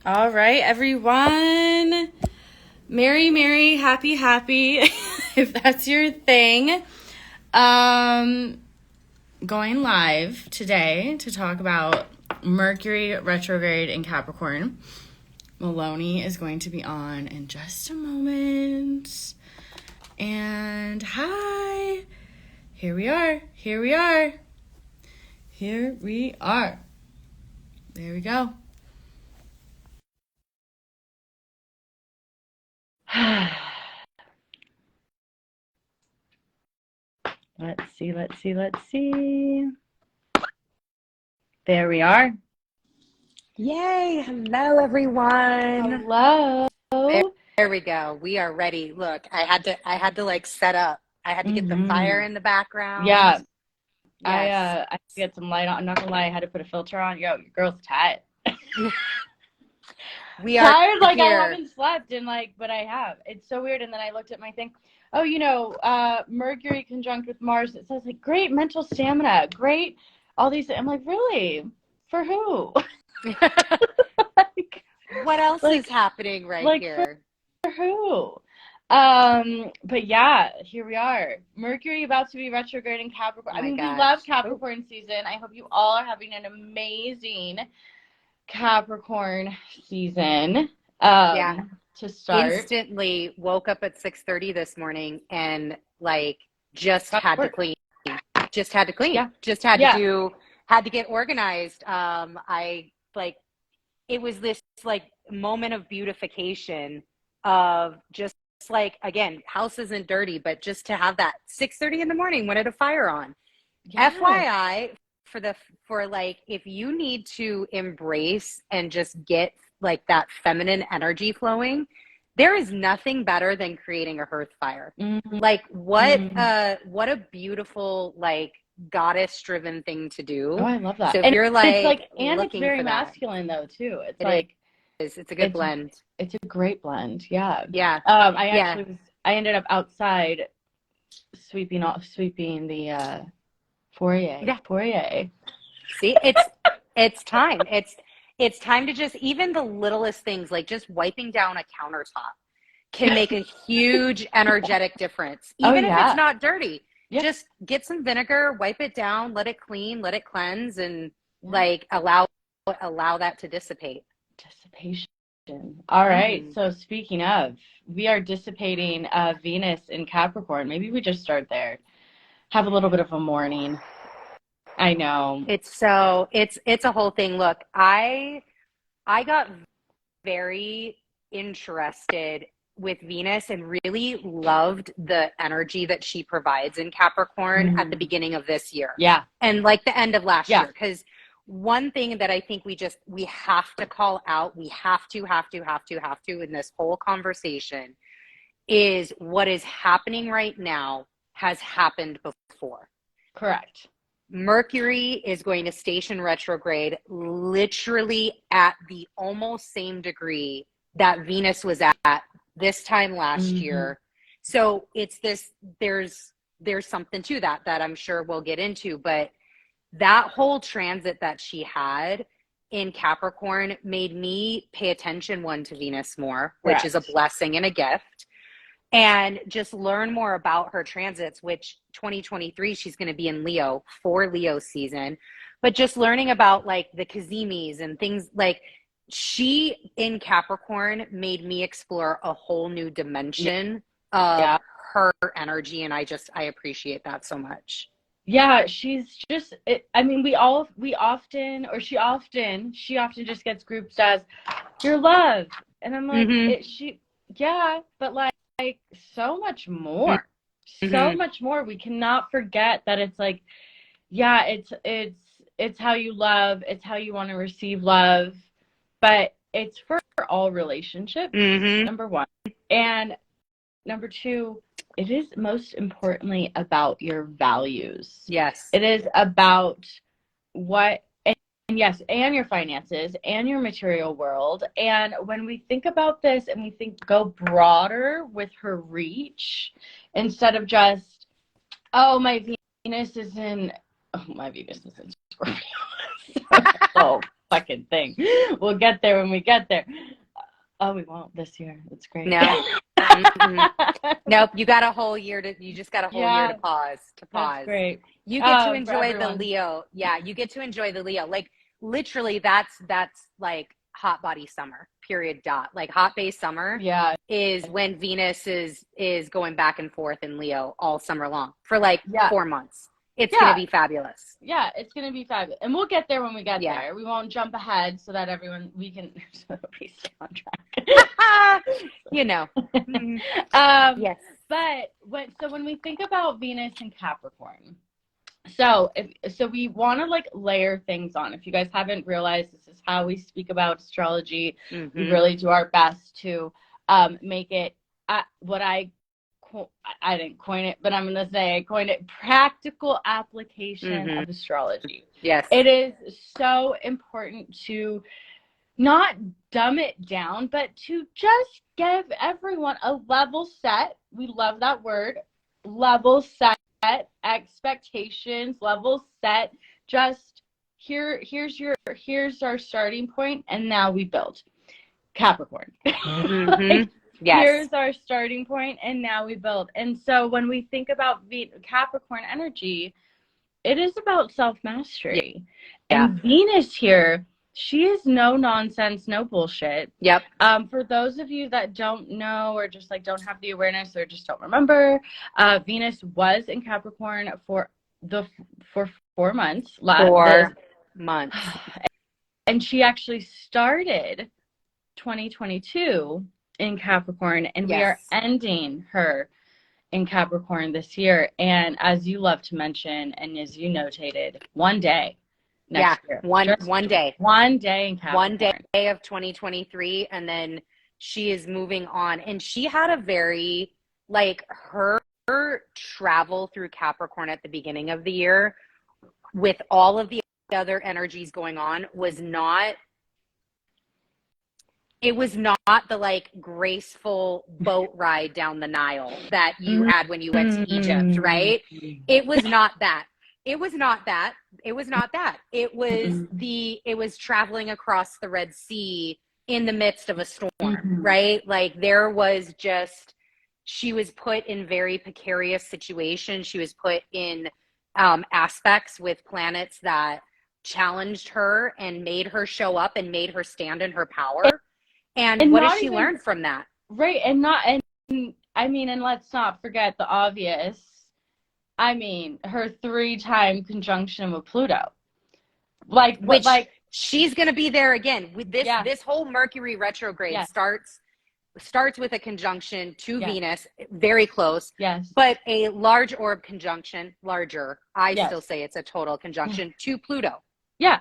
All right, everyone. Merry, happy, if that's your thing. Going live today to talk about Mercury retrograde in Capricorn. Miloni is going to be on in just a moment. And hi. Here we are. There we go. Let's see. There we are. Yay. Hello, everyone. Hello. There we go. We are ready. Look, I had to like set up. I had to get the fire in the background. Yeah. Yes. I had to get some light on. I'm not gonna lie, I had to put a filter on. Yo, your girl's tired. We are tired, like here. I haven't slept and but I have. It's so weird. And then I looked at my thing. Oh, Mercury conjunct with Mars. It says like great mental stamina, great all these. I'm like, really? For who? What else is happening right here? For who? But yeah, here we are. Mercury about to be retrograde in Capricorn. Oh we gosh. love Capricorn season. I hope you all are having an amazing Capricorn season. To start. Instantly woke up at 6:30 this morning and had to clean. Just had to clean. Yeah. Just had to get organized. It was this moment of beautification of just again, house isn't dirty, but just to have that 6:30 in the morning, wanted a fire on. Yes. FYI, if you need to embrace and just get that feminine energy flowing, there is nothing better than creating a hearth fire. Mm-hmm. What a beautiful goddess driven thing to do. Oh, I love that. So if you're it's very masculine though too. It's a good blend. It's a great blend. Yeah. Yeah. I ended up outside sweeping the foyer. Yeah. Foyer. See, it's time. It's time to just, even the littlest things, like just wiping down a countertop can make a huge energetic difference. Even if it's not dirty. Yeah. Just get some vinegar, wipe it down, let it clean, let it cleanse, and allow that to dissipate. Dissipation. All right. So speaking of, we are dissipating Venus in Capricorn. Maybe we just start there. Have a little bit of a morning. I know. It's a whole thing. Look, I got very interested with Venus and really loved the energy that she provides in Capricorn at the beginning of this year. Yeah. And the end of last year. Because one thing that I think we have to call out, we have to in this whole conversation is what is happening right now has happened before. Correct. Mercury is going to station retrograde literally at the almost same degree that Venus was at this time last year. So it's there's something to that I'm sure we'll get into, but that whole transit that she had in Capricorn made me pay attention to Venus more, which is a blessing and a gift. And just learn more about her transits, which 2023, she's going to be in Leo for Leo season. But just learning about the Kazimis and things she in Capricorn made me explore a whole new dimension of her energy. And I appreciate that so much. Yeah, she's just, she often just gets grouped as your love. And I'm like, but so much more. So much more. We cannot forget that it's it's how you love, it's how you want to receive love, but it's for all relationships, number one. And number two, it is most importantly about your values. Yes. It is about and your finances and your material world. And when we think about this and we go broader with her reach, instead of just, my Venus is in Scorpio. fucking thing. We'll get there when we get there. Oh, we won't this year. It's great. No. Nope. You got a whole year you just got a whole year to pause. That's great. You get to enjoy the Leo. Yeah. You get to enjoy the Leo. Like literally that's like hot body summer, period. Like hot base summer is when Venus is going back and forth in Leo all summer long for like 4 months. It's going to be fabulous. Yeah, it's going to be fabulous. And we'll get there when we get there. We won't jump ahead so that we can stay on track. You know. Yes. But when we think about Venus and Capricorn, so we want to like layer things on. If you guys haven't realized, this is how we speak about astrology. We really do our best to make it what I didn't coin it, but I'm going to say I coined it practical application of astrology. Yes. It is so important to not dumb it down, but to just give everyone a level set. We love that word. Level set expectations, level set. Just here's our starting point, and now we build. Capricorn. Yes. Here's our starting point, and now we build. And so when we think about Capricorn energy, it is about self-mastery. And Venus here, she is no nonsense, no bullshit. Yep. For those of you that don't know or just like don't have the awareness or just don't remember, Venus was in Capricorn for 4 months. 4 months. And she actually started 2022 in Capricorn, and we are ending her in Capricorn this year. And as you love to mention, and as you notated, one day next year. One day. One day in Capricorn. One day of 2023, and then she is moving on. And she had a very, like, her travel through Capricorn at the beginning of the year with all of the other energies going on was not the like graceful boat ride down the Nile that you had when you went to Egypt, right? It was not that. It was traveling across the Red Sea in the midst of a storm, right? Like she was put in very precarious situations. She was put in aspects with planets that challenged her and made her show up and made her stand in her power. And what did she learn from that? Right. And let's not forget the obvious. I mean, her 3-time conjunction with Pluto. She's going to be there again with this. This whole Mercury retrograde starts with a conjunction to Venus, very close. Yes. But a large orb conjunction, larger. I still say it's a total conjunction to Pluto. Yeah.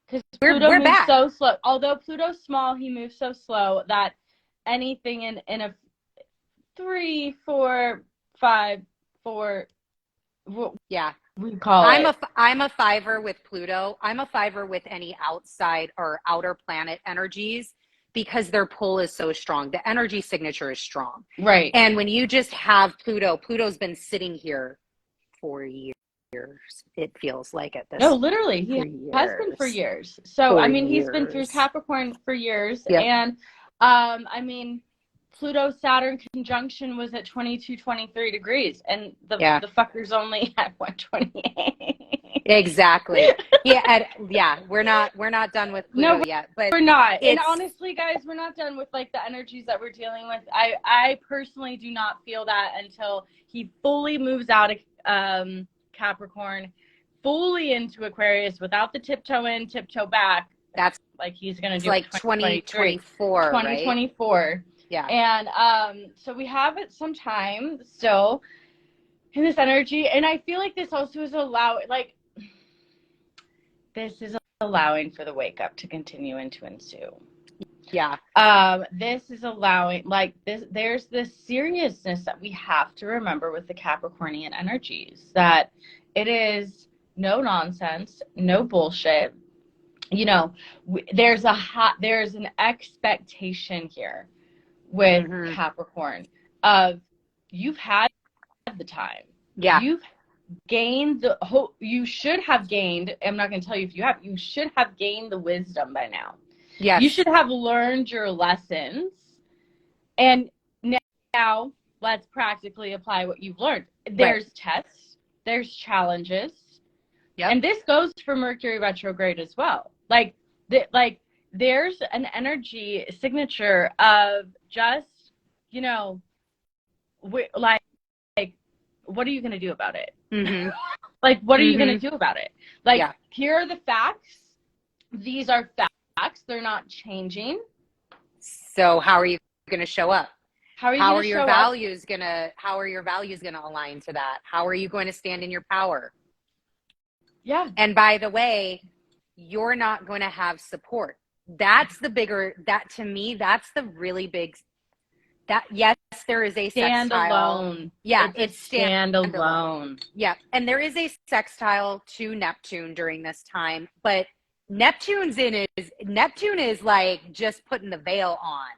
Because Pluto moves back. so slow. Although Pluto's small, he moves so slow that anything in a 3, 4, 5, 4. We call it. I'm a 5er with Pluto. I'm a 5er with any outside or outer planet energies because their pull is so strong. The energy signature is strong. Right. And when you just have Pluto's been sitting here for years. It feels like at this. No, literally, he has been for years. So he's been through Capricorn for years, and Pluto Saturn conjunction was at 23 degrees, and the fucker's only at 128. Exactly. We're not done with Pluto yet, but we're not. And honestly, guys, we're not done with like the energies that we're dealing with. I personally do not feel that until he fully moves out of Capricorn fully into Aquarius without the tiptoe in, tiptoe back. That's like he's going to do like 2024, 2024. Right? Yeah. And so we have it some time still in this energy. And I feel like this also is allowing for the wake up to continue and to ensue. Yeah. This is allowing there's this seriousness that we have to remember with the Capricornian energies, that it is no nonsense, no bullshit. You know, there's an expectation here with Capricorn of you've had the time. Yeah. gained you should have gained, I'm not going to tell you if you should have gained the wisdom by now. Yes. You should have learned your lessons, and now let's practically apply what you've learned. There's tests, there's challenges, and this goes for Mercury retrograde as well. Like there's an energy signature of just, you know, like what are you going to do about it? Mm-hmm. Like, what are you going to do about it? Like, here are the facts. These are facts. They're not changing. So how are you going to show up? How are your values going to align to that? How are you going to stand in your power? Yeah. And by the way, you're not going to have support. That's the really big, yes, there is a stand sextile. Alone. Yeah, it's stand alone. Yeah, and there is a sextile to Neptune during this time, but Neptune is like just putting the veil on.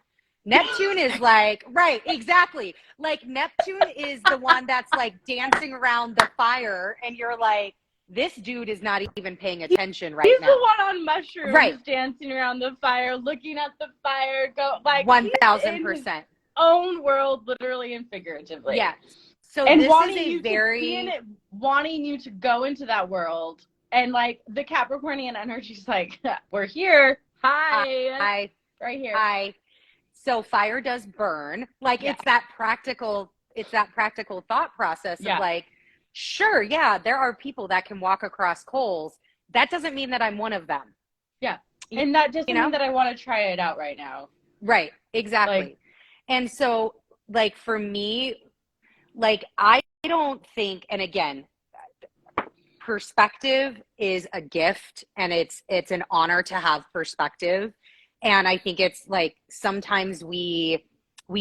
Neptune is like, right, exactly. Like Neptune is the one that's like dancing around the fire, and you're like, this dude is not even paying attention right now. He's the one on mushrooms, dancing around the fire, looking at the fire, go like 1,000%. Own world, literally and figuratively. Yeah. So and this wanting is you wanting you to go into that world, and like the Capricornian energy's like, we're here. Hi. Right here. Hi. So fire does burn. Like it's that practical thought process of like, sure, yeah, there are people that can walk across coals. That doesn't mean that I'm one of them. Yeah. And that doesn't mean that I want to try it out right now. Right. Exactly. Like, and so like for me, like I don't think, and again, perspective is a gift, and it's an honor to have perspective. And I think it's like sometimes we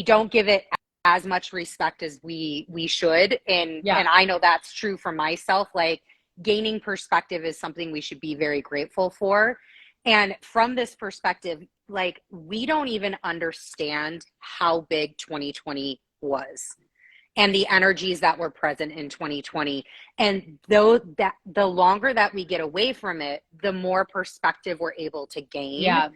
don't give it as much respect as we should. And I know that's true for myself. Like gaining perspective is something we should be very grateful for. And from this perspective, like we don't even understand how big 2020 was and the energies that were present in 2020. And though that the longer that we get away from it, the more perspective we're able to gain. Yeah.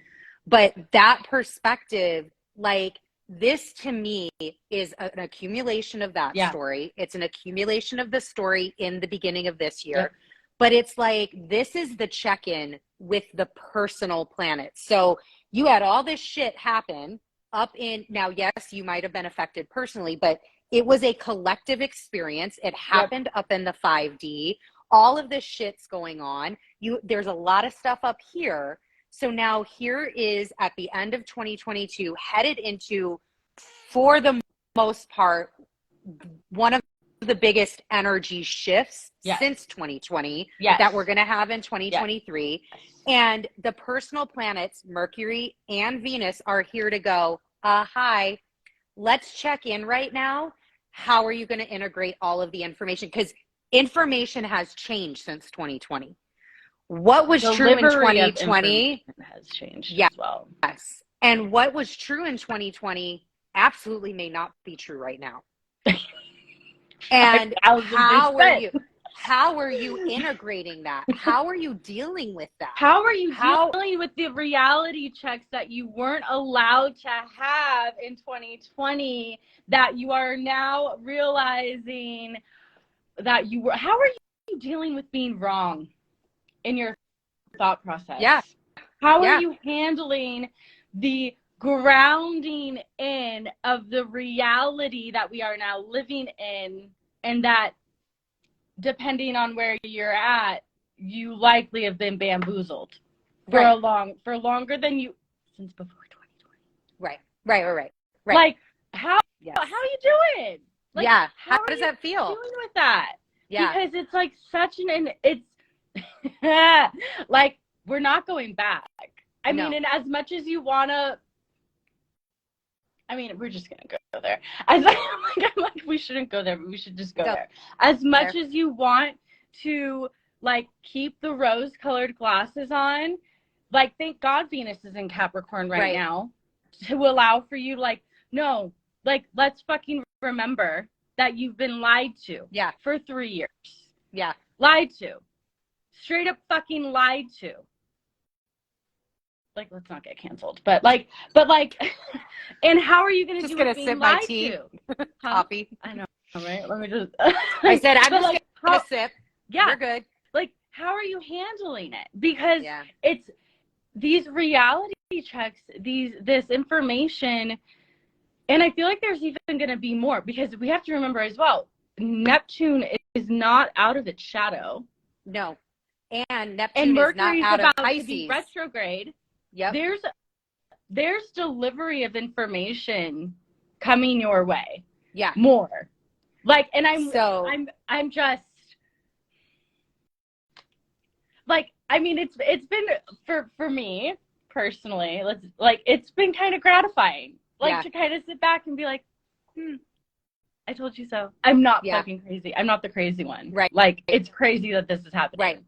But that perspective, like this to me is an accumulation of that story. It's an accumulation of the story in the beginning of this year. Yep. But it's like, this is the check-in with the personal planet. So you had all this shit happen up in, now, yes, you might have been affected personally, but it was a collective experience. It happened up in the 5D. All of this shit's going on. There's a lot of stuff up here. So now here is at the end of 2022, headed into, for the most part, one of the biggest energy shifts since 2020 that we're going to have in 2023. And the personal planets, Mercury and Venus, are here to go, hi, let's check in right now. How are you going to integrate all of the information? Because information has changed since 2020. What was true in 2020 has changed as well. Yes. And what was true in 2020 absolutely may not be true right now. And how are you integrating that? How are you dealing with that? How are you dealing with the reality checks that you weren't allowed to have in 2020 that you are now realizing that you were? How are you dealing with being wrong in your thought process? Yeah. How are you handling the grounding in of the reality that we are now living in, and that depending on where you're at, you likely have been bamboozled for longer than you, since before 2020. Right. Like how you doing? Like, how does that feel? Dealing with that? Yeah. Because it's like such it's like we're not going back. I mean, and as much as you wanna, I mean, we're just gonna go there. I'm like, we shouldn't go there, but we should just go there. As much as you want to, like, keep the rose-colored glasses on, like, thank God Venus is in Capricorn right now to allow for you, like, no, like, let's fucking remember that you've been lied to for 3 years. Yeah. Lied to. Straight up fucking lied to. Like, let's not get canceled. But like, and how are you going to do it being lied to? Coffee. I know, right? Let me just. I said, I'm just going to sip. Yeah. You're good. Like, how are you handling it? Because it's these reality checks, this information, and I feel like there's even going to be more, because we have to remember as well, Neptune is not out of its shadow. No. And Neptune is not out of Pisces. To be retrograde. Yep. There's delivery of information coming your way. Yeah. More. Like, and I'm just like, I mean, it's been for me personally, it's been kind of gratifying. Like, to kind of sit back and be like, I told you so. I'm not fucking crazy. I'm not the crazy one. Right. Like, it's crazy that this is happening. Right.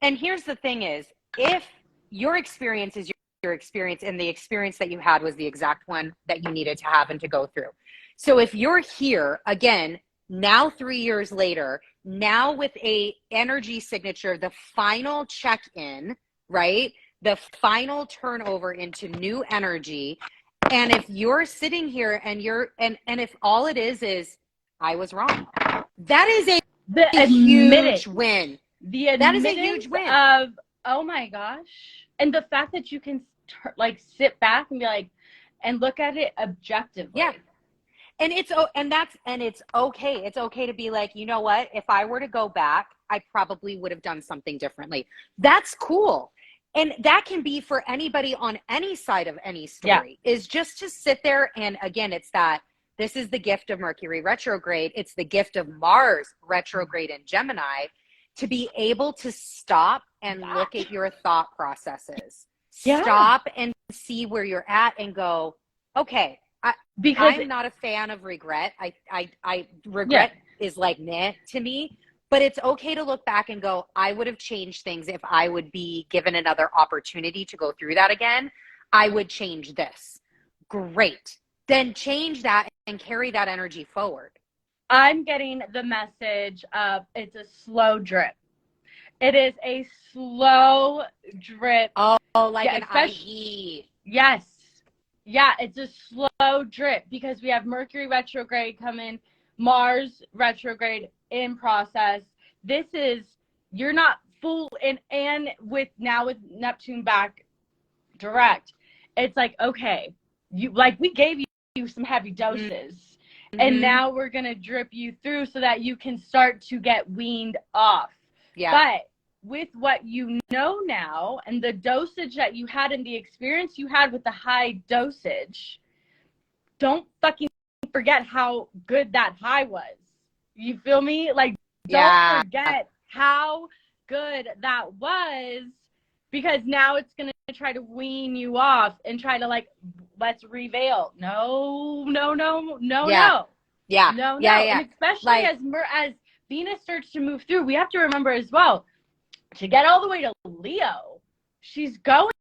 And here's the thing is, if your experience is your experience, and the experience that you had was the exact one that you needed to have and to go through. So if you're here again, now 3 years later, now with a energy signature, the final check-in, right? The final turnover into new energy. And if you're sitting here and and if all it is I was wrong, that is a huge win. That is a huge win of, oh my gosh. And the fact that you can sit back and be like, and look at it objectively. Yeah. And it's okay. It's okay to be like, you know what? If I were to go back, I probably would have done something differently. That's cool. And that can be for anybody on any side of any story, is just to sit there. And again, this is the gift of Mercury retrograde. It's the gift of Mars retrograde in Gemini, to be able to stop and look at your thought processes. Stop and see where you're at and go, okay, because I'm not a fan of regret. I regret is like meh to me, but it's okay to look back and go, I would have changed things if I would be given another opportunity to go through that again. I would change this. Great. Then change that and carry that energy forward. I'm getting the message of it's a slow drip. It is a slow drip. Oh, like an IV. Yes. Yeah, it's a slow drip, because we have Mercury retrograde coming, Mars retrograde in process. This is, you're not full in, and with Neptune back direct, it's like, okay, we gave you some heavy doses, and now we're going to drip you through so that you can start to get weaned off. Yeah. But with what you know now and the dosage that you had and the experience you had with the high dosage, don't fucking forget how good that high was. You feel me? Like, don't forget how good that was, because now it's going to try to wean you off and try to let's reveal. No. Yeah. No. Yeah. And especially as Venus starts to move through, we have to remember as well, to get all the way to Leo, she's going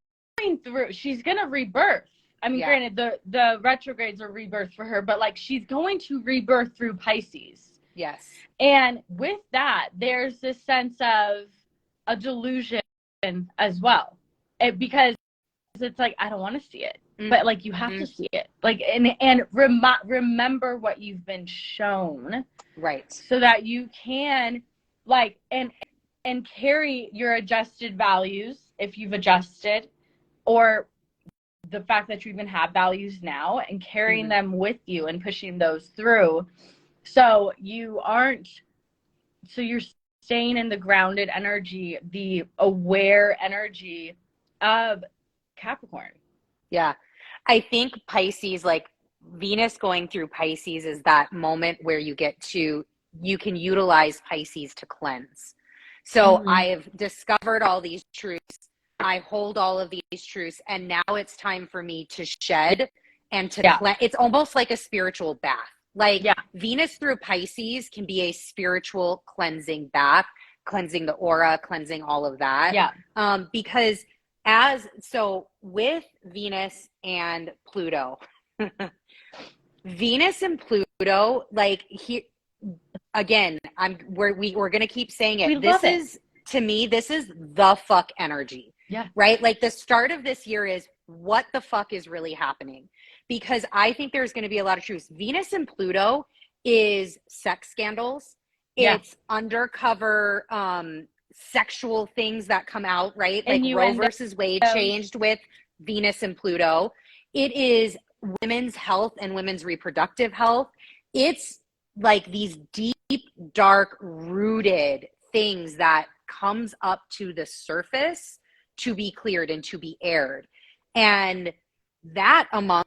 through, she's going to rebirth. I mean, granted, the retrogrades are rebirth for her, but she's going to rebirth through Pisces. Yes. And with that, there's this sense of a delusion as well. Because it's like, I don't want to see it. But you have to see it. And remember what you've been shown. Right. So that you can and carry your adjusted values, if you've adjusted, or the fact that you even have values now, and carrying them with you and pushing those through. So you're staying in the grounded energy, the aware energy of Capricorn. Yeah. I think Pisces, Venus going through Pisces, is that moment where you can utilize Pisces to cleanse. So I've discovered all these truths. I hold all of these truths, and now it's time for me to shed and to cleanse. It's almost like a spiritual bath. Venus through Pisces can be a spiritual cleansing bath, cleansing the aura, cleansing all of that. Yeah. Because with Venus and Pluto, Venus and Pluto, again, we're going to keep saying it. To me, this is the fuck energy. Yeah. Right? Like the start of this year is what the fuck is really happening? Because I think there's going to be a lot of truth. Venus and Pluto is sex scandals. Yeah. It's undercover sexual things that come out, right? And like Roe versus Wade changed with Venus and Pluto. It is women's health and women's reproductive health. It's like these deep, dark, rooted things that comes up to the surface to be cleared and to be aired. And that amongst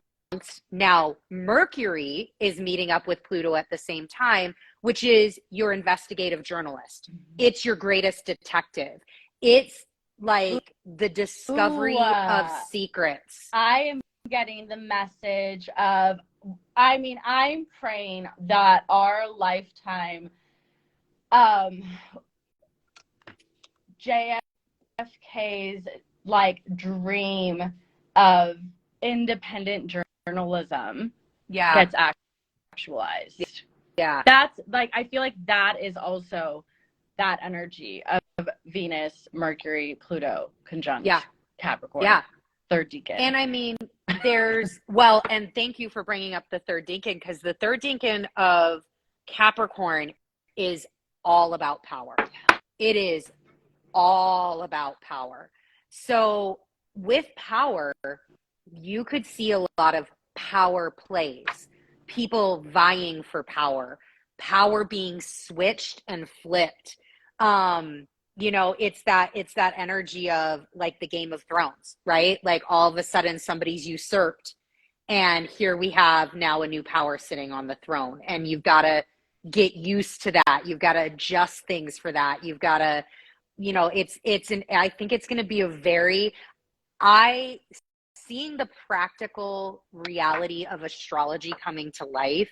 now Mercury is meeting up with Pluto at the same time, which is your investigative journalist. It's your greatest detective. It's like the discovery of secrets. I am getting the message of, I mean, I'm praying that our lifetime, JFK's like dream of independent journalism gets actualized. Yeah. That's like, I feel like that is also that energy of Venus, Mercury, Pluto, conjunct Capricorn. Yeah. Third decan. And I mean, and thank you for bringing up the third decan, because the third decan of Capricorn is all about power. It is all about power. So with power, you could see a lot of power plays, people vying for power being switched and flipped. You know, it's that energy of like the Game of Thrones, right? Like all of a sudden somebody's usurped, and here we have now a new power sitting on the throne, and you've got to get used to that. You've got to adjust things for that. You've got to, you know, I think it's going to be seeing the practical reality of astrology coming to life.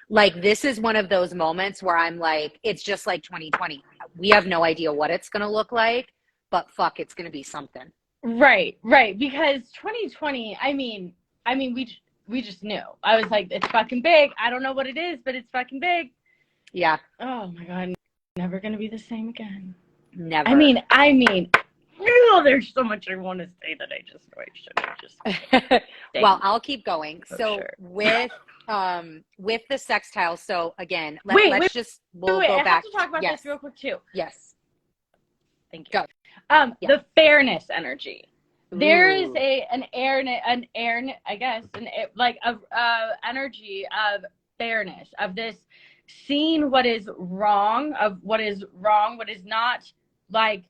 Like, this is one of those moments where I'm like, it's just like 2020. We have no idea what it's going to look like, but fuck, it's going to be something. Right. Because 2020, I mean, we just knew. I was like, it's fucking big. I don't know what it is, but it's fucking big. Yeah. Oh my God. Never going to be the same again. Never. I mean, oh, there's so much I want to say that I just know I shouldn't. Well, I'll keep going. So sure. with the sextile. So again, we'll go back. I have to talk about this real quick too. Yes. Thank you. The fairness energy. Ooh. There is an energy of fairness, of this seeing what is wrong, what is not, like,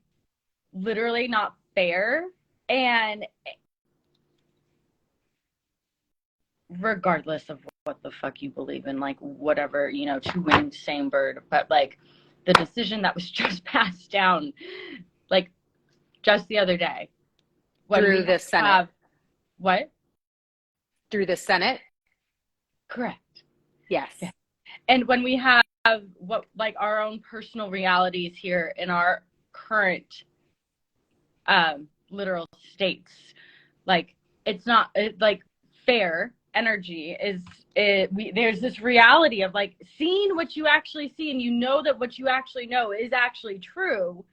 literally not fair, and regardless of what the fuck you believe in, like, whatever, you know, two wings, same bird, but like the decision that was just passed down, like, just the other day through the Senate. What? Through the Senate? Correct. Yes. Yeah. And when we have what, like, our own personal realities here in our current literal states, like, it's not like fair energy there's this reality of, like, seeing what you actually see, and you know that what you actually know is actually true,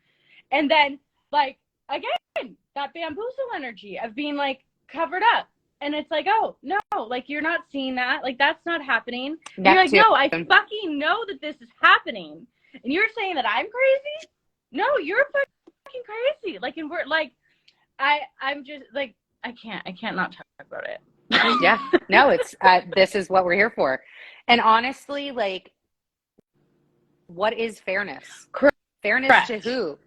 and then, like, again, that bamboozle energy of being, like, covered up. And it's like, oh, no, like, you're not seeing that. Like, that's not happening. And you're like, no, I fucking know that this is happening. And you're saying that I'm crazy? No, you're fucking crazy. Like, and we're, like, I'm just, like, I can't not talk about it. Yeah. No, it's, this is what we're here for. And honestly, like, what is fairness? Correct. Fairness to who?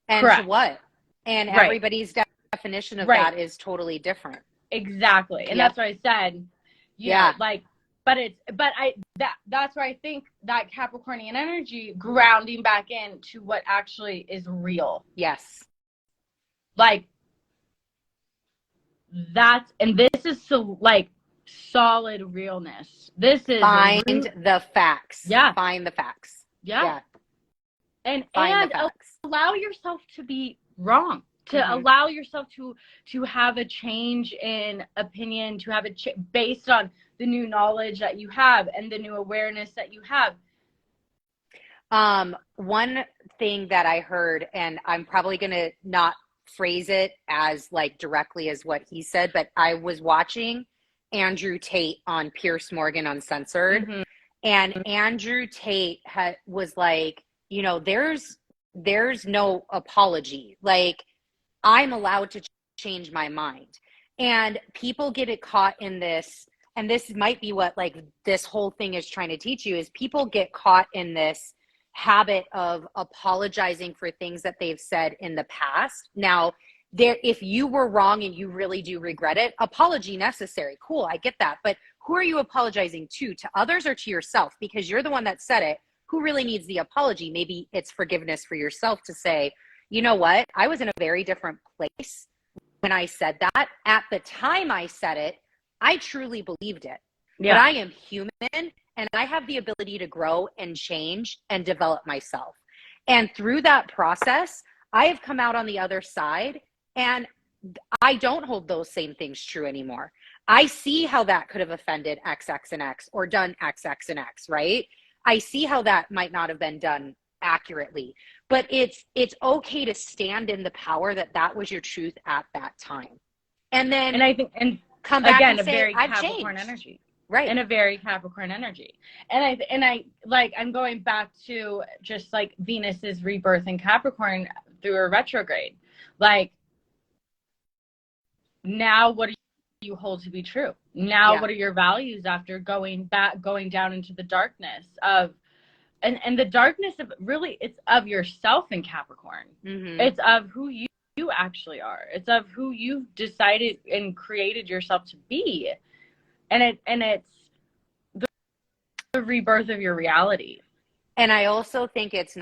And Correct. to what? And everybody's definition of that is totally different. Exactly. And that's what I said. Know, like, that's where I think that Capricornian energy grounding back into what actually is real. Yes. Like, this is so, like, solid realness. This is find the facts. Yeah. Find the facts. Yeah. And allow yourself to be wrong. To allow yourself to have a change in opinion, to have based on the new knowledge that you have and the new awareness that you have. One thing that I heard, and I'm probably going to not phrase it as like directly as what he said, but I was watching Andrew Tate on Pierce Morgan Uncensored, and Andrew Tate was like, you know, there's no apology. Like, I'm allowed to change my mind. And people get it caught in this, and this might be what like this whole thing is trying to teach you, is people get caught in this habit of apologizing for things that they've said in the past. Now, if you were wrong and you really do regret it, apology necessary. Cool, I get that. But who are you apologizing to others or to yourself? Because you're the one that said it. Who really needs the apology? Maybe it's forgiveness for yourself to say, you know what? I was in a very different place when I said that. At the time I said it, I truly believed it. Yeah. But I am human, and I have the ability to grow and change and develop myself. And through that process, I have come out on the other side, and I don't hold those same things true anymore. I see how that could have offended X, X, and X, or done X, X, and X, right? I see how that might not have been done accurately, but it's okay to stand in the power that was your truth at that time. And then, and I think, and come back again, and a say, very I've Capricorn changed. energy. Right. And a very Capricorn energy. And I like, I'm going back to just like Venus's rebirth in Capricorn through a retrograde. Like, now what do you hold to be true? Now, what are your values after going down into the darkness of, and the darkness of really, it's of yourself in Capricorn. It's of who you actually are. It's of who you've decided and created yourself to be. And it's the rebirth of your reality. And I also think it's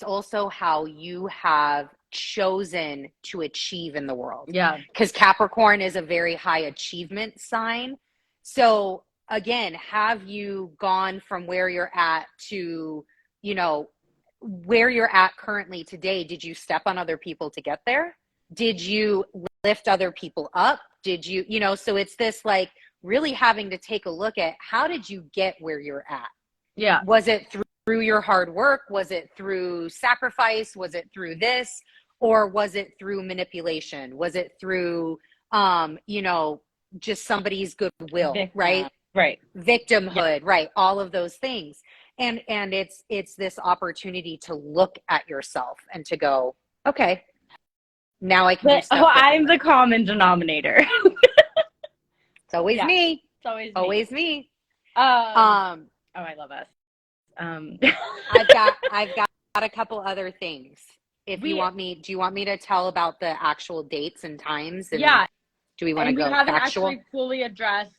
also how you have chosen to achieve in the world. Yeah. Because Capricorn is a very high achievement sign. So again, have you gone from where you're at to, you know, where you're at currently today? Did you step on other people to get there? Did you lift other people up? Did you, you know, so it's this like really having to take a look at, how did you get where you're at? Yeah. Was it through your hard work? Was it through sacrifice? Was it through this? Or was it through manipulation? Was it through, you know, just somebody's goodwill, right? Right. Victimhood, right? All of those things. And it's this opportunity to look at yourself and to go, okay, now I can do stuff. I'm the common denominator. It's always me. It's always me. Oh, I love us. I've got a couple other things. Do you want me to tell about the actual dates and times? And do we want to go factual? We haven't actually fully addressed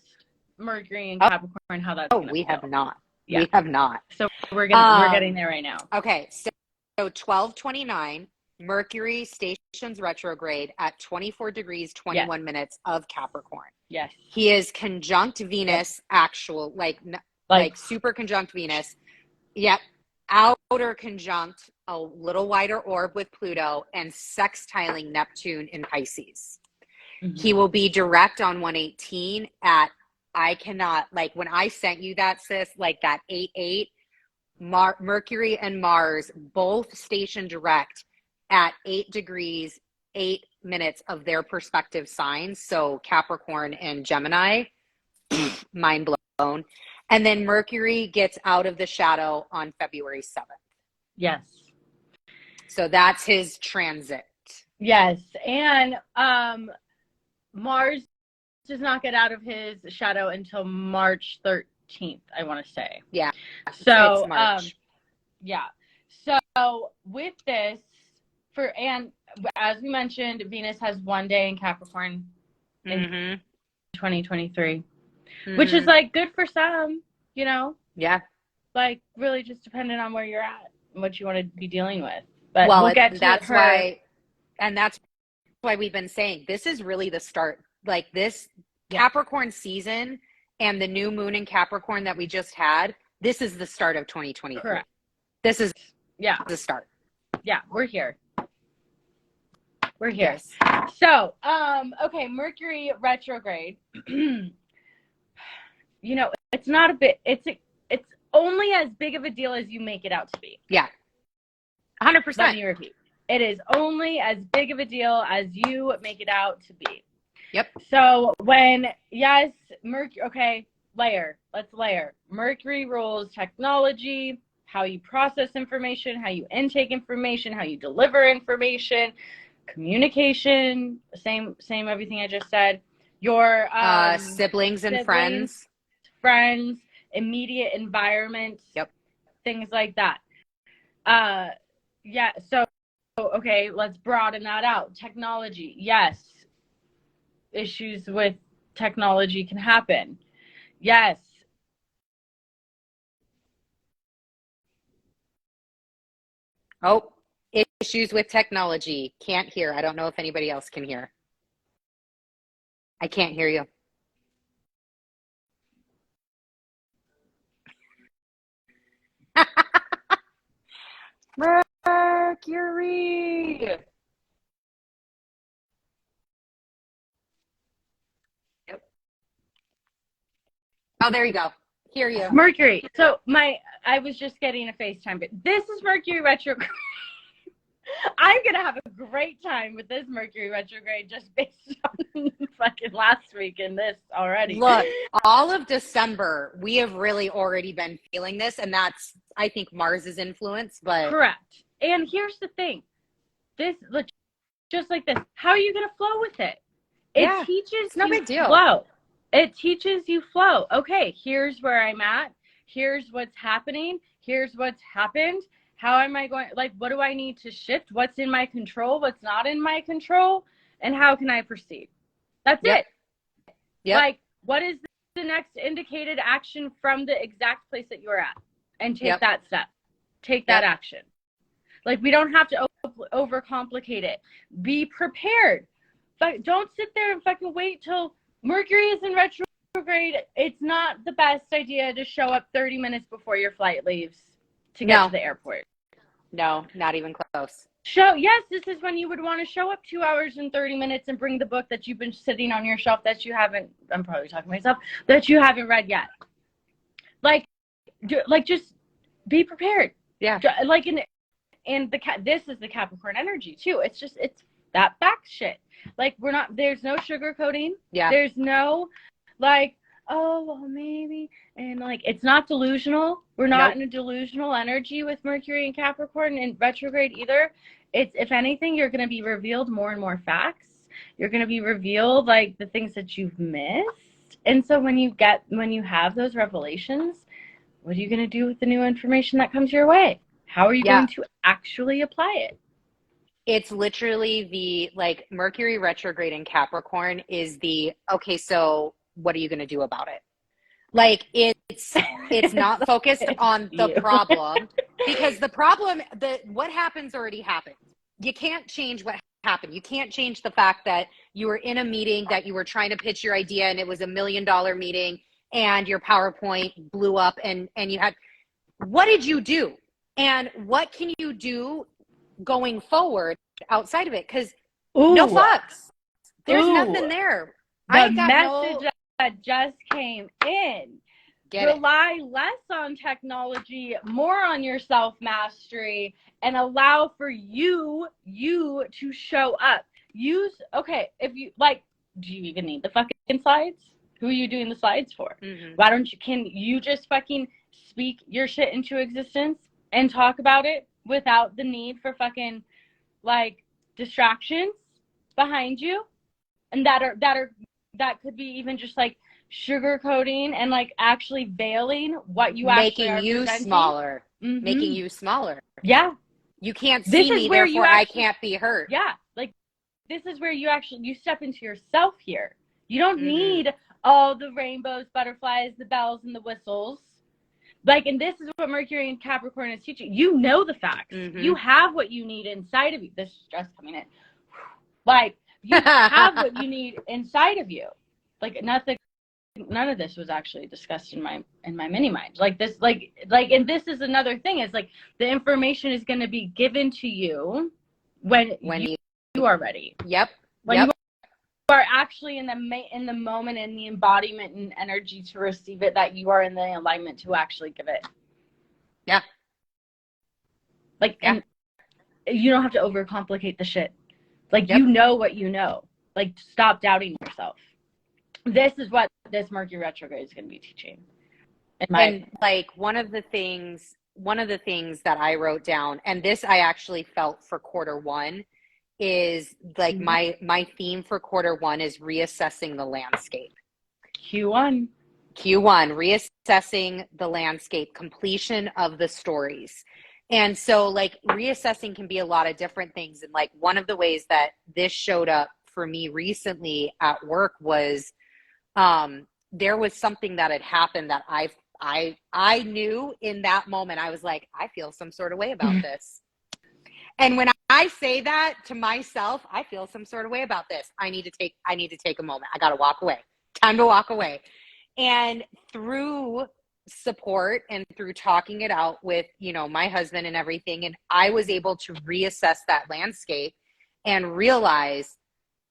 Mercury and Capricorn, how that's we have not. Yeah. We have not. So we're getting there right now. Okay. So 1229, Mercury stations retrograde at 24 degrees, 21 minutes of Capricorn. Yes. He is conjunct Venus, actual, like super conjunct Venus. Yep. Outer conjunct, a little wider orb with Pluto, and sextiling Neptune in Pisces. He will be direct on 118 at, I cannot, like when I sent you that, sis, like that 8-8, Mercury and Mars both stationed direct at 8 degrees, 8 minutes of their respective signs. So Capricorn and Gemini, mind blown. And then Mercury gets out of the shadow on February 7th. Yes. So that's his transit. Yes. And Mars does not get out of his shadow until March 13th, I want to say. Yeah. So, it's March. Yeah. So with this, and as we mentioned, Venus has 1 day in Capricorn in 2023, which is like good for some, you know? Yeah. Like really just depending on where you're at and what you want to be dealing with. But we'll get to that's why we've been saying this is really the start. Like this Capricorn season and the new moon in Capricorn that we just had, this is the start of 2023. Correct. This is the start. Yeah, we're here. We're here. Yes. So, okay, Mercury retrograde. You know, it's not a bit, it's only as big of a deal as you make it out to be. Yeah. 100%. Let me repeat. It is only as big of a deal as you make it out to be. Yep. So when, yes, Mercury, okay, let's layer. Mercury rules technology, how you process information, how you intake information, how you deliver information, communication, same everything I just said. Your siblings and friends, immediate environment, yep, things like that. Yeah, so okay, let's broaden that out. Technology, yes. Issues with technology can happen. Yes. Oh, issues with technology. Can't hear. I don't know if anybody else can hear. I can't hear you. Mercury. Yep. Oh, there you go. Hear you. Mercury. So I was just getting a FaceTime, but this is Mercury retrograde. I'm going to have a great time with this Mercury retrograde just based on fucking last week and this already. Look, all of December, we have really already been feeling this, and that's, I think, Mars's influence, but... Correct. And here's the thing. This, just like this, how are you going to flow with it? It teaches no big deal. Flow. It teaches you flow. Okay, here's where I'm at. Here's what's happening. Here's what's happened. How am I going, like, what do I need to shift? What's in my control? What's not in my control? And how can I proceed? That's it. Yep. Like, what is the next indicated action from the exact place that you're at? And take that step. Take that action. Like, we don't have to overcomplicate it. Be prepared. But don't sit there and fucking wait till Mercury is in retrograde. It's not the best idea to show up 30 minutes before your flight leaves to get to the airport. No, not even close. Yes, this is when you would want to show up 2 hours and 30 minutes and bring the book that you've been sitting on your shelf that you haven't, I'm probably talking to myself, that you haven't read yet. Just be prepared. Yeah. Like, this is the Capricorn energy too. It's that back shit. Like, there's no sugarcoating. Yeah. There's no, like, oh, well, maybe. And, like, it's not delusional. We're not in a delusional energy with Mercury and Capricorn in retrograde either. It's, if anything, you're going to be revealed more and more facts. You're going to be revealed, like, the things that you've missed. And so when you have those revelations, what are you going to do with the new information that comes your way? How are you going to actually apply it? It's literally like, Mercury retrograde in Capricorn is okay, so what are you going to do about it? Like, it's not focused on the problem, because the problem, what happens already happened. You can't change what happened. You can't change the fact that you were in a meeting, that you were trying to pitch your idea, and it was $1 million meeting, and your PowerPoint blew up, and you had, what did you do? And what can you do going forward outside of it? Because no fucks. There's nothing there. The message that just came in. Rely less on technology, more on your self-mastery, and allow for you to show up. If you, like, do you even need the fucking slides? Who are you doing the slides for? Mm-hmm. Can you just fucking speak your shit into existence and talk about it without the need for fucking, like, distractions behind you? And that could be even just, like, sugarcoating and, like, actually veiling what you actually are presenting. Making you smaller. Yeah. You can't see me, therefore I can't be heard. Yeah. Like, this is where you step into yourself here. You don't need all the rainbows, butterflies, the bells, and the whistles. Like, and this is what Mercury and Capricorn is teaching. You know the facts. Mm-hmm. You have what you need inside of you. This stress coming in. Like, you have what you need inside of you. Like, none of this was actually discussed in my mini mind. Like, this, like, and this is another thing, is like, the information is going to be given to you when you are ready. Yep. When you are actually in the moment, in the embodiment and energy to receive it, that you are in the alignment to actually give it. Yeah. Like, Yeah. and you don't have to overcomplicate the shit. Like, Yep. you know what you know. Like, stop doubting yourself. This is what this Mercury retrograde is going to be teaching. And like one of the things that I wrote down, and this I actually felt for quarter one, is like my theme for quarter one is reassessing the landscape. Q1, reassessing the landscape, completion of the stories. And so like reassessing can be a lot of different things. And like one of the ways that this showed up for me recently at work was there was something that had happened that I knew in that moment. I was like, I feel some sort of way about this. And when I say that to myself, I feel some sort of way about this. I need to take a moment. I got to walk away. Time to walk away. And through support and through talking it out with, you know, my husband and everything, and I was able to reassess that landscape and realize,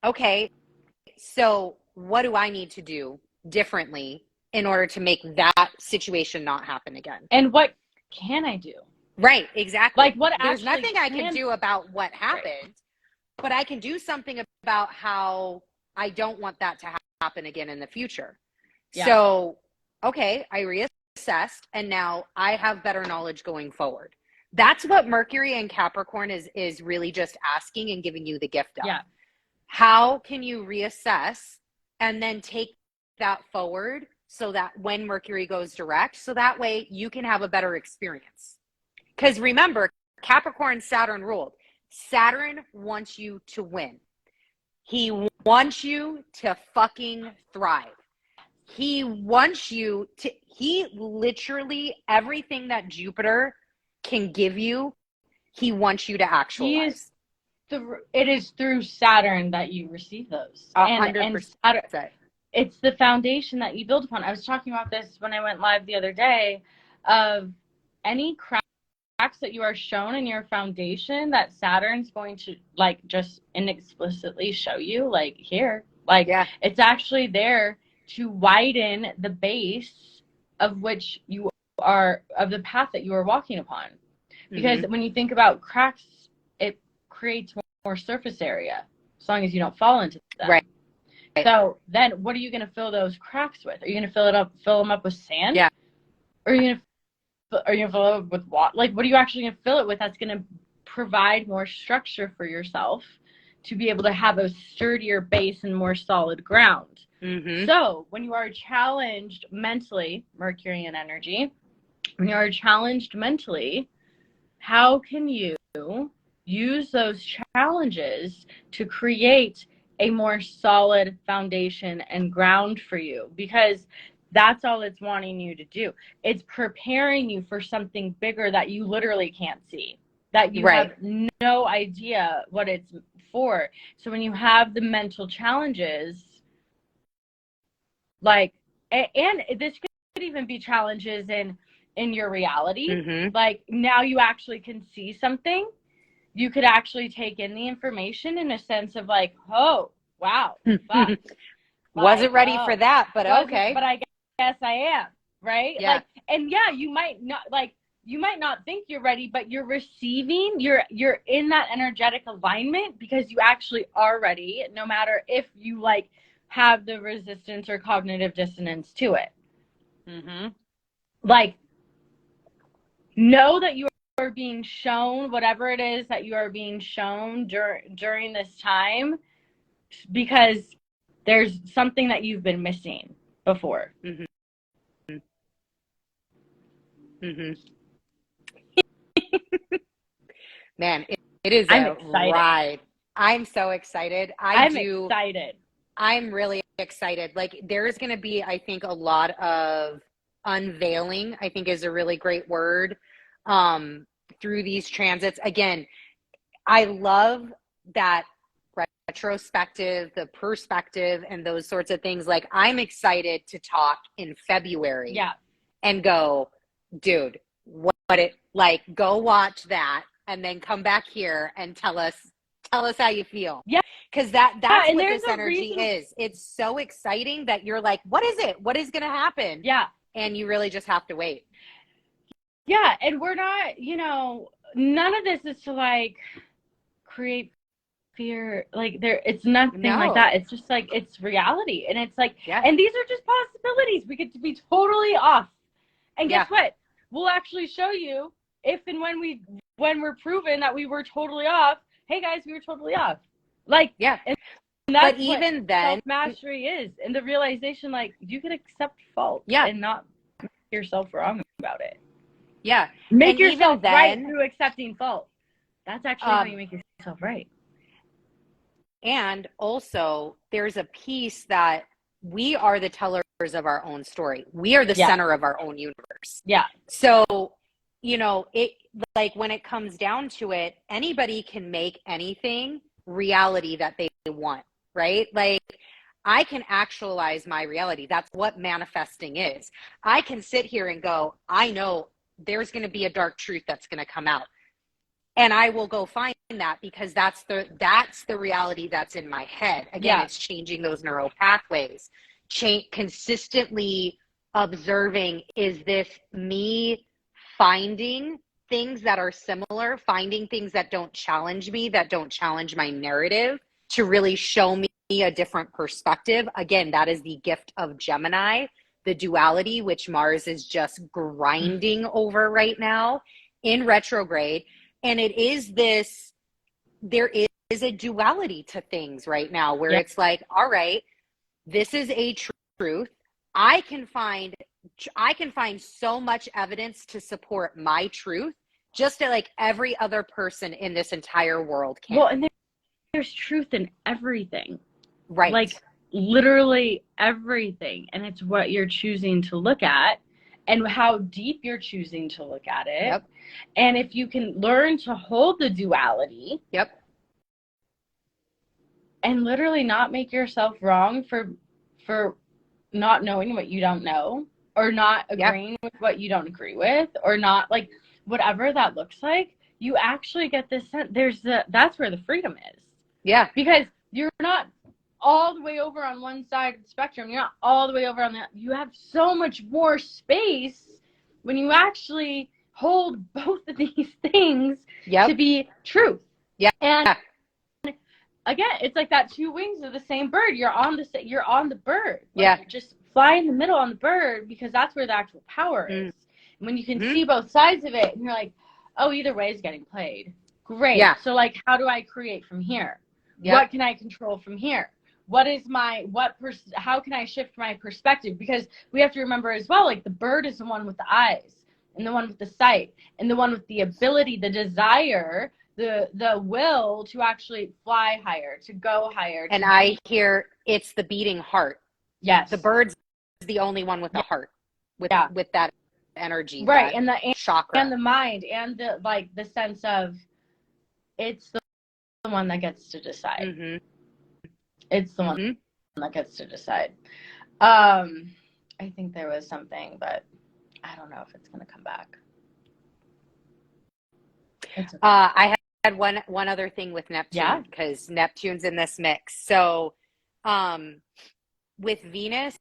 okay, so what do I need to do differently in order to make that situation not happen again? And what can I do? Right, exactly. Like, what There's actually nothing I can do about what happened, but I can do something about how I don't want that to happen again in the future. Yeah. So, okay, I reassessed, and now I have better knowledge going forward. That's what Mercury and Capricorn is really just asking and giving you the gift of. Yeah. How can you reassess and then take that forward so that when Mercury goes direct, so that way you can have a better experience? Because remember, Capricorn, Saturn ruled. Saturn wants you to win. He wants you to fucking thrive. He wants you to, he literally, everything that Jupiter can give you, he wants you to actualize. It is through Saturn that you receive those. 100%. And Saturn, it's the foundation that you build upon. I was talking about this when I went live the other day, of any cracks that you are shown in your foundation that Saturn's going to like just inexplicitly show you, like, here, like, yeah. It's actually there to widen the base of which you are, of the path that you are walking upon. Because when you think about cracks, it creates more surface area as long as you don't fall into them. Right. So then what are you going to fill those cracks with? Are you going to fill them up with sand? Yeah. Or are you going to fill it with water? Like, what are you actually going to fill it with that's going to provide more structure for yourself to be able to have a sturdier base and more solid ground? So when you are challenged mentally, Mercurian energy, when you are challenged mentally, how can you use those challenges to create a more solid foundation and ground for you? Because that's all it's wanting you to do. It's preparing you for something bigger that you literally can't see, that you have no idea what it's for. So when you have the mental challenges, like, and this could even be challenges in your reality. Like, now you actually can see something. You could actually take in the information in a sense of like, oh, wow, fuck. Wasn't ready for that, but okay. But I guess I am, right? Yeah. Like, and yeah, you might not think you're ready, but you're receiving, you're in that energetic alignment because you actually are ready, no matter if you like have the resistance or cognitive dissonance to it. Like, know that you are being shown whatever it is that you are being shown during this time, because there's something that you've been missing before. Man, it is a ride. I'm so excited. I'm excited. I'm really excited. Like, there's going to be, I think, a lot of unveiling, I think is a really great word, through these transits. Again, I love that retrospective, the perspective, and those sorts of things. Like, I'm excited to talk in February and go, dude, what it, like, go watch that and then come back here and tell us how you feel. Yeah. Because that's what this energy is. It's so exciting that you're like, what is it? What is going to happen? Yeah. And you really just have to wait. Yeah, and we're not, you know, none of this is to like create fear. Like it's nothing like that. It's just like, it's reality. And it's like, and these are just possibilities. We get to be totally off. And guess what? We'll actually show you if and when we're proven that we were totally off. Hey guys, we were totally off. Like, and that's but even what then, self-mastery is. And the realization, like, you can accept fault and not make yourself wrong about it. Yeah. Make yourself right through accepting fault. That's actually how you make yourself right. And also, there's a piece that we are the tellers of our own story. We are the center of our own universe. Yeah. So, you know, it, like, when it comes down to it, anybody can make anything reality that they want, right? Like, I can actualize my reality. That's what manifesting is. I can sit here and go, I know there's going to be a dark truth that's going to come out. And I will go find that, because that's the reality that's in my head. Again, it's changing those neural pathways. Consistently observing, is this me finding things that are similar, finding things that don't challenge me, that don't challenge my narrative, to really show me a different perspective. Again, that is the gift of Gemini, the duality, which Mars is just grinding over right now in retrograde. And it is this, there is a duality to things right now where it's like, all right, this is a truth. I can find so much evidence to support my truth, just like every other person in this entire world can. Well, and there's truth in everything. Right. Like literally everything. And it's what you're choosing to look at and how deep you're choosing to look at it. Yep. And if you can learn to hold the duality. Yep. And literally not make yourself wrong for not knowing what you don't know, or not agreeing with what you don't agree with, or not, like, whatever that looks like, you actually get this sense. That's where the freedom is. Yeah. Because you're not all the way over on one side of the spectrum. You're not all the way over on that. You have so much more space when you actually hold both of these things to be truth. Yeah. And again, it's like that two wings of the same bird. You're on the bird. Like, just fly in the middle on the bird, because that's where the actual power is. And when you can see both sides of it, and you're like, oh, either way is getting played. Great. Yeah. So, like, how do I create from here? Yep. What can I control from here? How can I shift my perspective? Because we have to remember as well, like, the bird is the one with the eyes, and the one with the sight, and the one with the ability, the desire, the will to actually fly higher, to go higher. And I hear it's the beating heart. Yes. The bird's the only one with the heart, with that energy. Right. That and the chakra. And the mind, and the sense of, it's the one that gets to decide. Mm-hmm. It's the one that gets to decide. I think there was something, but I don't know if it's going to come back. Okay. I had one other thing with Neptune, because Neptune's in this mix. So with Venus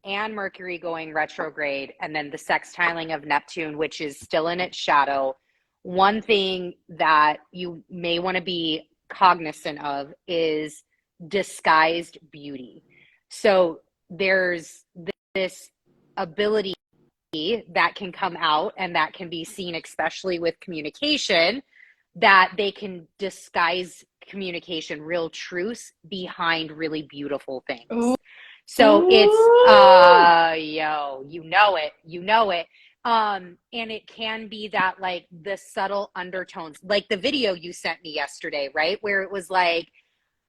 and Mercury going retrograde, and then the sextiling of Neptune, which is still in its shadow, one thing that you may want to be cognizant of is disguised beauty. So there's this ability that can come out, and that can be seen especially with communication, that they can disguise communication, real truths, behind really beautiful things. Ooh. So it's you know it. And it can be that, like, the subtle undertones, like the video you sent me yesterday, right? Where it was like,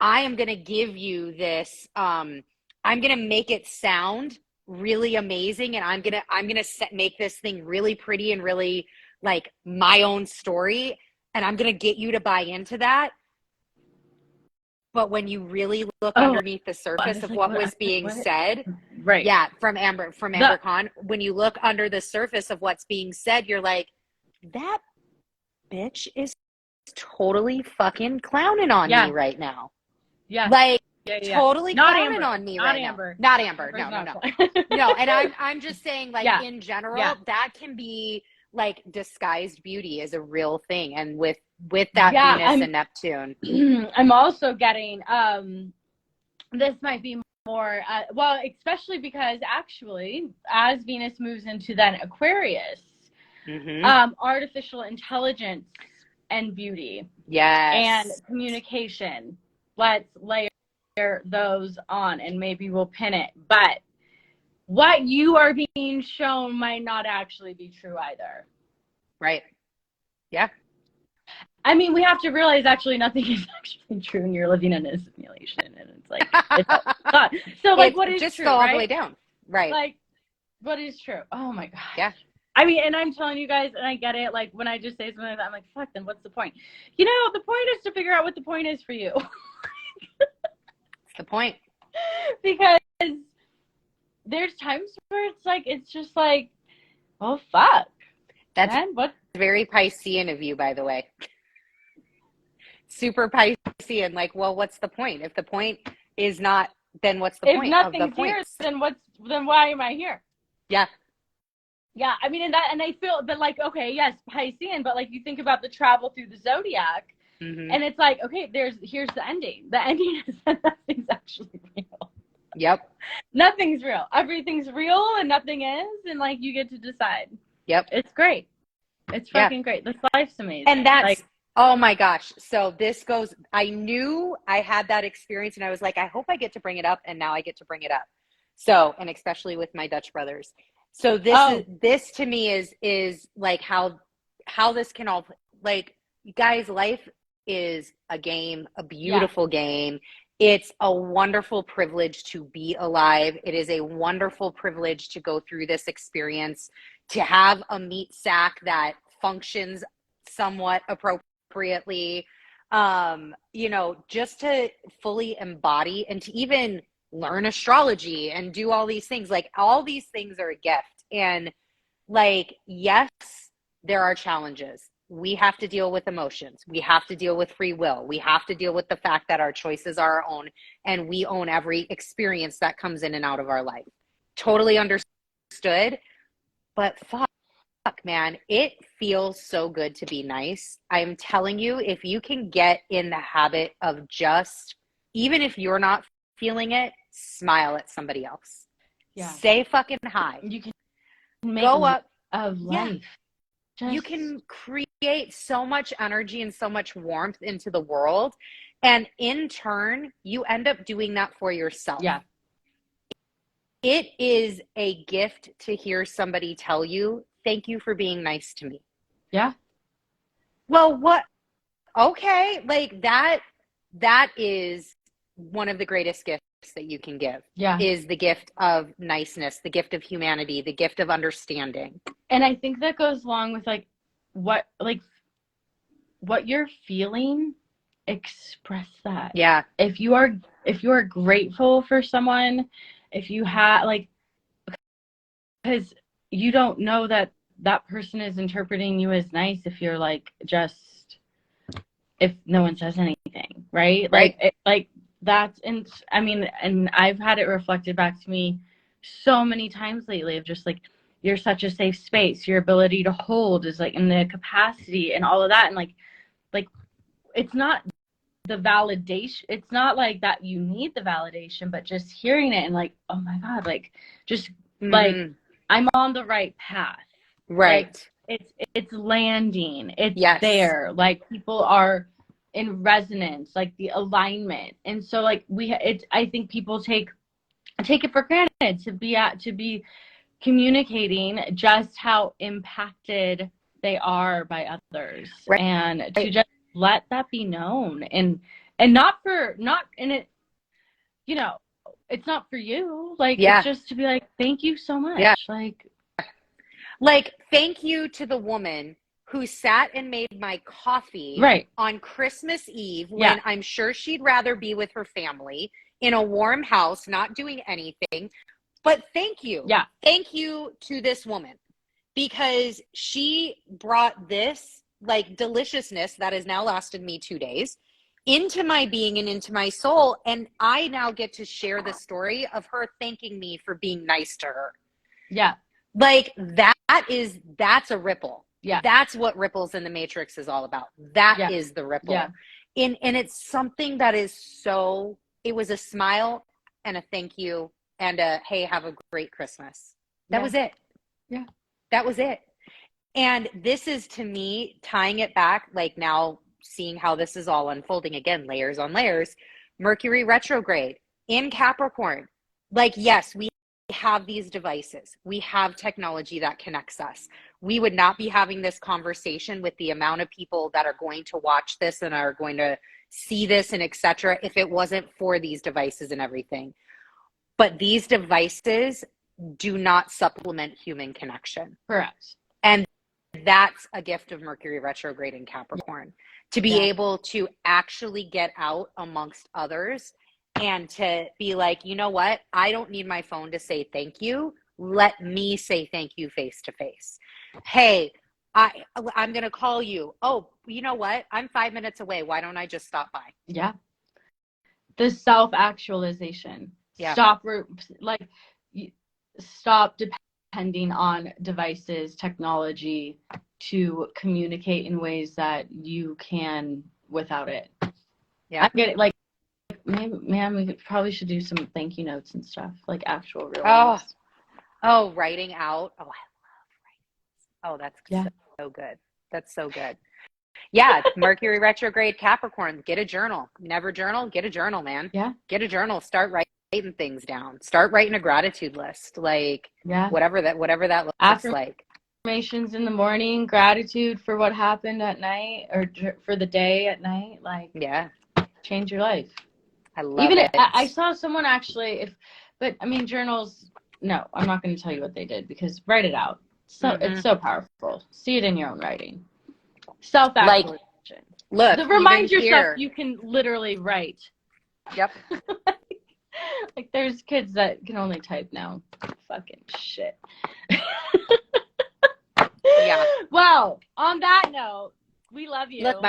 I am going to give you this, I'm going to make it sound really amazing, and I'm going to make this thing really pretty and really, like, my own story, and I'm going to get you to buy into that. But when you really look underneath the surface of what was being said, right? Yeah, from Amber Khan, when you look under the surface of what's being said, you're like, that bitch is totally fucking clowning on me right now. Yeah, like totally clowning on me right now. Not Amber. No. No, and I'm just saying, like, in general, that can be like disguised beauty is a real thing. And with that Venus and Neptune. I'm also getting, this might be more, well, especially because actually as Venus moves into then Aquarius, artificial intelligence and beauty. Yes. And communication. Let's layer those on and maybe we'll pin it. But what you are being shown might not actually be true either. Right. Yeah. I mean, we have to realize actually nothing is actually true and you're living in a simulation and it's like, it's not. So like, what is just true, go all right? the way down. Right. Like, what is true? Oh my God. Yeah. I mean, and I'm telling you guys, and I get it, like, when I just say something like that, I'm like, fuck, then what's the point? You know, the point is to figure out what the point is for you. That's the point. Because there's times where it's like, it's just like, oh, fuck. That's what? Very Piscean of you, by the way. Super Piscean, like, well, what's the point? If the point is not, then what's the point of the point? If nothing's here, then why am I here? Yeah. Yeah, I mean, and I feel that, like, okay, yes, Piscean, but like you think about the travel through the zodiac, and it's like, okay, here's the ending. The ending is that nothing's actually real. Yep. Nothing's real. Everything's real and nothing is, and like you get to decide. Yep. It's great. It's fucking great. This life's amazing. And that's like, oh my gosh. So this goes, I knew I had that experience and I was like, I hope I get to bring it up, and now I get to bring it up. So, and especially with my Dutch brothers. So this to me is like how this can all, like, guys, life is a game, a beautiful game. It's a wonderful privilege to be alive. It is a wonderful privilege to go through this experience, to have a meat sack that functions somewhat appropriately, you know, just to fully embody and to even learn astrology and do all these things. Like, all these things are a gift. And like, yes, there are challenges. We have to deal with emotions. We have to deal with free will. We have to deal with the fact that our choices are our own and we own every experience that comes in and out of our life. Totally understood. But fuck, man, it feels so good to be nice. I'm telling you, if you can get in the habit of just, even if you're not feeling it, smile at somebody else. Yeah. Say fucking hi. You can make go up of life. You can create so much energy and so much warmth into the world. And in turn, you end up doing that for yourself. Yeah. It is a gift to hear somebody tell you, thank you for being nice to me. Yeah. Well, what? Okay. Like that is one of the greatest gifts that you can give. Yeah. Is the gift of niceness, the gift of humanity, the gift of understanding. And I think that goes along with like what you're feeling, express that. Yeah. If you are grateful for someone, if you have like, because you don't know that person is interpreting you as nice if you're like just, if no one says anything, right? Like that's, and I mean, and I've had it reflected back to me so many times lately of just like, you're such a safe space, your ability to hold is like in the capacity and all of that. And like it's not the validation, it's not like that you need the validation, but just hearing it and like, oh my God, like just like I'm on the right path. Right. Like, it's landing. It's there. Like people are in resonance, like the alignment. And so like I think people take it for granted to be communicating just how impacted they are by others. Right. And to just let that be known and it, you know, it's not for you. Like, it's just to be like, thank you so much. Yeah. Like, thank you to the woman who sat and made my coffee on Christmas Eve when I'm sure she'd rather be with her family in a warm house, not doing anything. But thank you. Yeah. Thank you to this woman, because she brought this like deliciousness that has now lasted me 2 days into my being and into my soul. And I now get to share the story of her thanking me for being nice to her. Yeah. Like that's a ripple. Yeah. That's what Ripples in the Matrix is all about. That is the ripple. Yeah. And it's something that is so, it was a smile and a thank you and a, hey, have a great Christmas. That was it. Yeah. That was it. And this is, to me, tying it back, like now seeing how this is all unfolding again, layers on layers. Mercury retrograde in Capricorn. Like, yes, we have these devices. We have technology that connects us. We would not be having this conversation with the amount of people that are going to watch this and are going to see this and etc. if it wasn't for these devices and everything. But these devices do not supplement human connection. Correct. And that's a gift of Mercury retrograde in Capricorn, to be able to actually get out amongst others and to be like, you know what? I don't need my phone to say thank you. Let me say thank you face to face. Hey, I'm going to call you. Oh, you know what? I'm 5 minutes away. Why don't I just stop by? Yeah. The self-actualization. Yeah. Stop depending on devices, technology to communicate in ways that you can without it. Yeah. I get it. Like, man, we probably should do some thank you notes and stuff, like actual real ones. Ones. Oh, writing out. Oh, I love writing. Oh, that's so good. That's so good. Yeah, Mercury retrograde Capricorn. Get a journal. Never journal? Get a journal, man. Yeah. Get a journal. Start writing things down. Start writing a gratitude list. Like, whatever that looks like. Affirmations in the morning, gratitude for what happened at night or for the day at night. Like, change your life. I love it. I saw someone actually, but I mean, journals, no, I'm not going to tell you what they did because write it out. So it's so powerful. See it in your own writing. Self-actualization. Like, look, remind yourself you can literally write. Yep. Like there's kids that can only type now. Fucking shit. Yeah. Well, on that note, we love you. Look,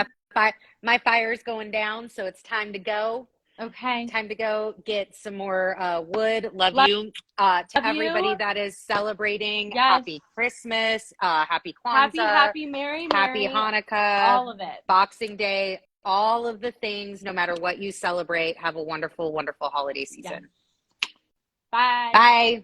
my fire's going down, so it's time to go. Okay. Time to go get some more wood. Love you. To everybody that is celebrating, happy Christmas, happy Kwanzaa, happy Merry, happy Hanukkah, all of it. Boxing Day, all of the things, no matter what you celebrate. Have a wonderful, wonderful holiday season. Bye. Bye.